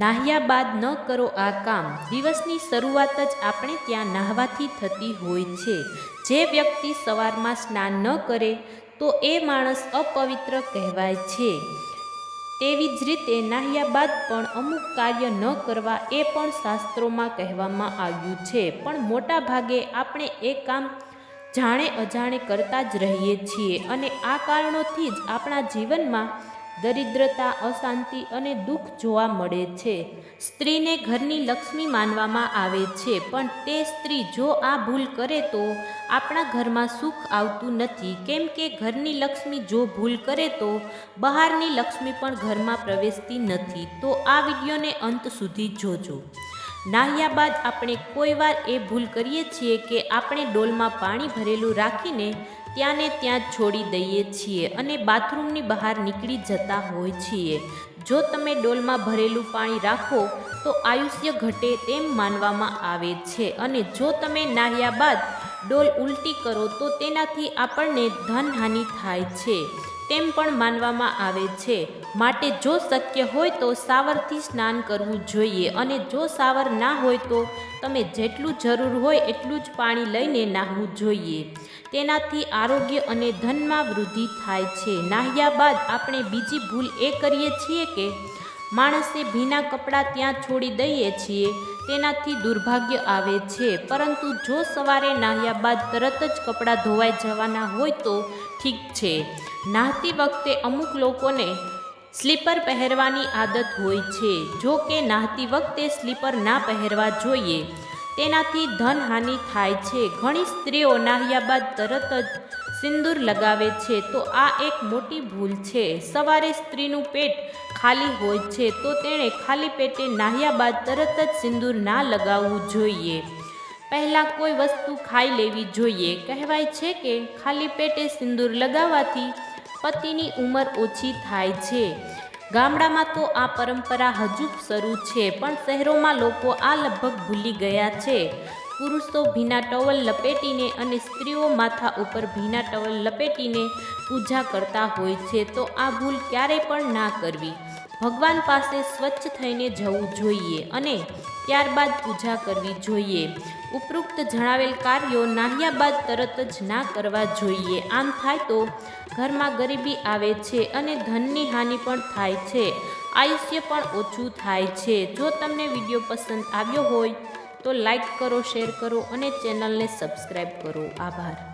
નાહ્યા બાદ ન કરો આ કામ. દિવસની શરૂઆત જ આપણે ત્યાં નાહવાથી થતી હોય છે. જે વ્યક્તિ સવારમાં સ્નાન ન કરે તો એ માણસ અપવિત્ર કહેવાય છે. તેવી જ રીતે નાહ્યા બાદ પણ અમુક કાર્ય ન કરવા એ પણ શાસ્ત્રોમાં કહેવામાં આવ્યું છે. પણ મોટા ભાગે આપણે એ કામ જાણે અજાણે કરતા જ રહીએ છીએ અને આ કારણોથી જ આપણા જીવનમાં દરિદ્રતા, અશાંતિ અને દુઃખ જોવા મળે છે. સ્ત્રીને ઘરની લક્ષ્મી માનવામાં આવે છે, પણ તે સ્ત્રી જો આ ભૂલ કરે તો આપણા ઘરમાં સુખ આવતું નથી, કેમ કે ઘરની લક્ષ્મી જો ભૂલ કરે તો બહારની લક્ષ્મી પણ ઘરમાં પ્રવેશતી નથી. તો આ વિડીયોને અંત સુધી જોજો. નાહ્યા બાદ આપણે કોઈ વાર એ ભૂલ કરીએ છીએ કે આપણે ડોલમાં પાણી ભરેલું રાખીને ત્યાં ને ત્યાં છોડી દઈએ છીએ અને બાથરૂમની બહાર નીકળી જતા હોય છીએ. જો તમે ડોલમાં ભરેલું પાણી રાખો તો આયુષ્ય ઘટે તેમ માનવામાં આવે છે અને જો તમે નાહ્યા બાદ ડોલ ઉલટી કરો તો તેનાથી આપણને ધનહાનિ થાય છે તેમ પણ માનવામાં આવે છે. માટે જો શક્ય હોય તો શાવરથી સ્નાન કરવું જોઈએ અને જો શાવર ના હોય તો તમે જેટલું જરૂર હોય એટલું જ પાણી લઈને નાહવું જોઈએ. તેનાથી આરોગ્ય અને ધનમાં વૃદ્ધિ થાય છે. નાહ્યા બાદ આપણે બીજી ભૂલ એ કરીએ છીએ કે માણસે ભીના કપડાં ત્યાં છોડી દઈએ છીએ. તેનાથી દુર્ભાગ્ય આવે છે, પરંતુ જો સવારે નાહ્યા બાદ તરત જ કપડાં ધોવાઈ જવાના હોય તો ઠીક છે. નાહતી વખતે અમુક લોકોને સ્લીપર પહેરવાની આદત હોય છે. જો કે નાહતી વખતે સ્લીપર ના પહેરવા જોઈએ. તેનાથી ધનહાનિ થાય છે. ઘણી સ્ત્રીઓ નાહ્યા બાદ તરત જ સિંદૂર લગાવે છે, તો આ એક મોટી ભૂલ છે. સવારે સ્ત્રીનું પેટ ખાલી હોય છે તો તેણે ખાલી પેટે નાહ્યા બાદ તરત જ સિંદૂર ના લગાવવું જોઈએ. પહેલાં કોઈ વસ્તુ ખાઈ લેવી જોઈએ. કહેવાય છે કે ખાલી પેટે સિંદૂર લગાવવાથી પતિની ઉંમર ઓછી થાય છે. ગામડામાં તો આ પરંપરા હજુ શરૂ છે, પણ શહેરોમાં લોકો આ લગભગ ભૂલી ગયા છે. પુરુષો ભીના ટવલ લપેટીને અને સ્ત્રીઓ માથા ઉપર ભીના ટવલ લપેટીને પૂજા કરતા હોય છે. તો આ ભૂલ ક્યારેય પણ ના કરવી. ભગવાન પાસે સ્વચ્છ થઈને જવું જોઈએ અને ત્યારબાદ પૂજા કરવી જોઈએ. ઉપરોક્ત જણાવેલ કાર્યો નાહ્યા બાદ તરત જ ના કરવા જોઈએ. આમ થાય તો ઘરમાં ગરીબી આવે છે અને ધનની હાનિ પણ થાય છે. આયુષ્ય પણ ઓછું થાય છે. જો તમને વિડીયો પસંદ આવ્યો હોય તો લાઈક કરો, શેર કરો અને ચેનલને સબસ્ક્રાઈબ કરો. આભાર.